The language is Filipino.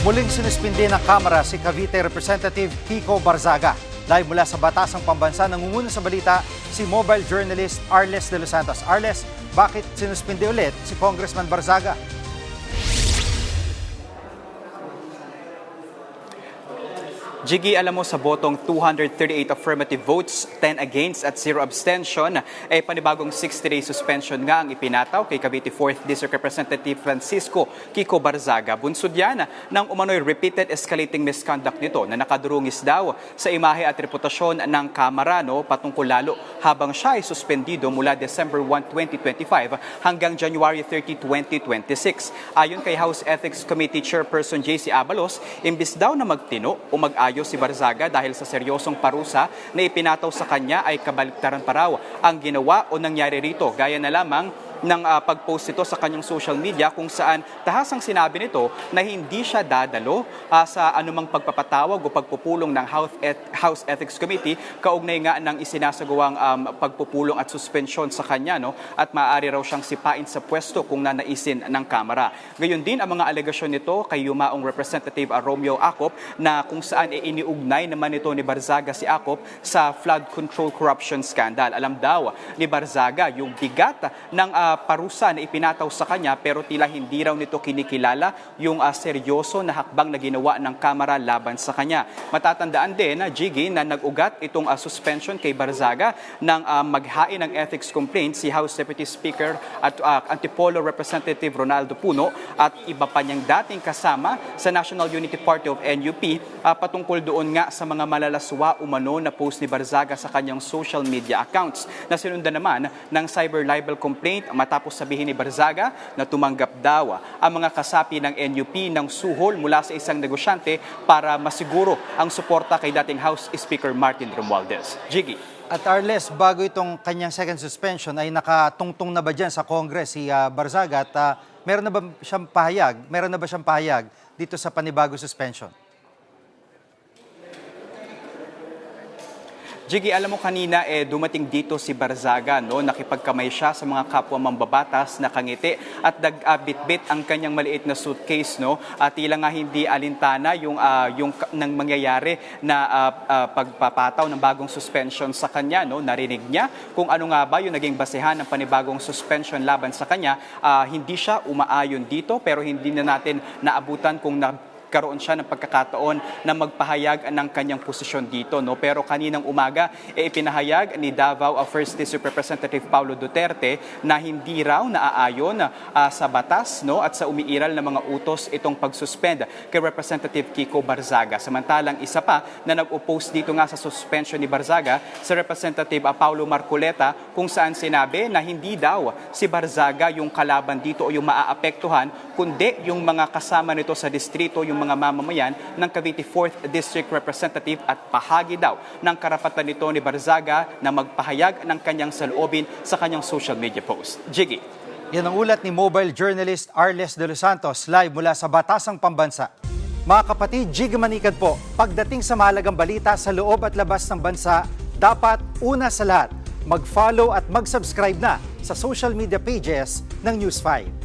Muling sinuspindi ng Kamara si Cavite Representative Kiko Barzaga. Live mula sa Batasang Pambansa, nangunguna sa balita si mobile journalist Arles de los Santos. Arles, bakit sinuspindi ulit si Congressman Barzaga? Jiggy, alam mo sa botong 238 affirmative votes, 10 against at 0 abstention, panibagong 60-day suspension nga ang ipinataw kay Cavite 4th District Representative Francisco Kiko Barzaga. Bunsod yan ng umano'y repeated escalating misconduct nito na nakadurungis daw sa imahe at reputasyon ng Kamara patungkol lalo habang siya ay suspendido mula December 1, 2025 hanggang January 30, 2026. Ayon kay House Ethics Committee Chairperson JC Abalos, imbis daw na magtino o mag-ayos si Barzaga dahil sa seryosong parusa na ipinataw sa kanya ay kabaliktaran pa raw ang ginawa o nangyari rito. Gaya na lamang ng pag-post ito sa kanyang social media kung saan tahasang sinabi nito na hindi siya dadalo sa anumang pagpapatawag o pagpupulong ng House Ethics Committee kaugnay nga ng isinasagawang pagpupulong at suspensyon sa kanya at maaari raw siyang sipain sa pwesto kung nanaisin ng Kamara. Gayon din ang mga alegasyon nito kay yumaong Representative Romeo Acop na kung saan iniugnay naman ito ni Barzaga si Acop sa flood control corruption scandal. Alam daw ni Barzaga yung bigat ng parusa na ipinataw sa kanya pero tila hindi raw nito kinikilala yung seryoso na hakbang na ginawa ng Kamara laban sa kanya. Matatandaan din na Jiggy na nag-ugat itong suspension kay Barzaga ng maghain ng ethics complaint si House Deputy Speaker at Antipolo Representative Ronaldo Puno at iba pa niyang dating kasama sa National Unity Party of NUP patungkol doon nga sa mga malalaswa umano na post ni Barzaga sa kanyang social media accounts na sinundan naman ng cyber libel complaint matapos sabihin ni Barzaga na tumanggap daw ang mga kasapi ng NUP ng suhol mula sa isang negosyante para masiguro ang suporta kay dating House Speaker Martin Romualdez. Jiggy. At Arles, bago itong kanyang second suspension ay nakatungtong na ba dyan sa Congress si Barzaga at meron na ba siyang pahayag dito sa panibago suspension? Jiggy, alam mo kanina dumating dito si Barzaga, nakipagkamay siya sa mga kapwa mambabatas na kangiti at bitbit ang kanyang maliit na suitcase, at tila nga hindi alintana yung nang mangyayari na pagpapataw ng bagong suspension sa kanya, Narinig niya kung ano nga ba yung naging basehan ng panibagong suspension laban sa kanya. Hindi siya umaayon dito pero hindi na natin naabutan kung karoon siya ng pagkakataon na magpahayag ng kanyang posisyon dito. Pero kaninang umaga, ipinahayag ni Davao First District Representative Paulo Duterte na hindi raw naaayon sa batas at sa umiiral na mga utos itong pag-suspend kay Representative Kiko Barzaga. Samantalang isa pa na nag-oppose dito nga sa suspension ni Barzaga, si Representative Paulo Marcoleta, kung saan sinabi na hindi daw si Barzaga yung kalaban dito o yung maaapektuhan, kundi yung mga kasama nito sa distrito, yung mga mamamayan ng Cavite 4th District Representative at bahagi daw ng karapatan nito ni Barzaga na magpahayag ng kanyang saloobin sa kanyang social media post. Jiggy. Yan ang ulat ni mobile journalist Arles de los Santos live mula sa Batasang Pambansa. Mga kapatid, Jiggy Manikad po, pagdating sa mahalagang balita sa loob at labas ng bansa, dapat una sa lahat, mag-follow at mag-subscribe na sa social media pages ng News 5.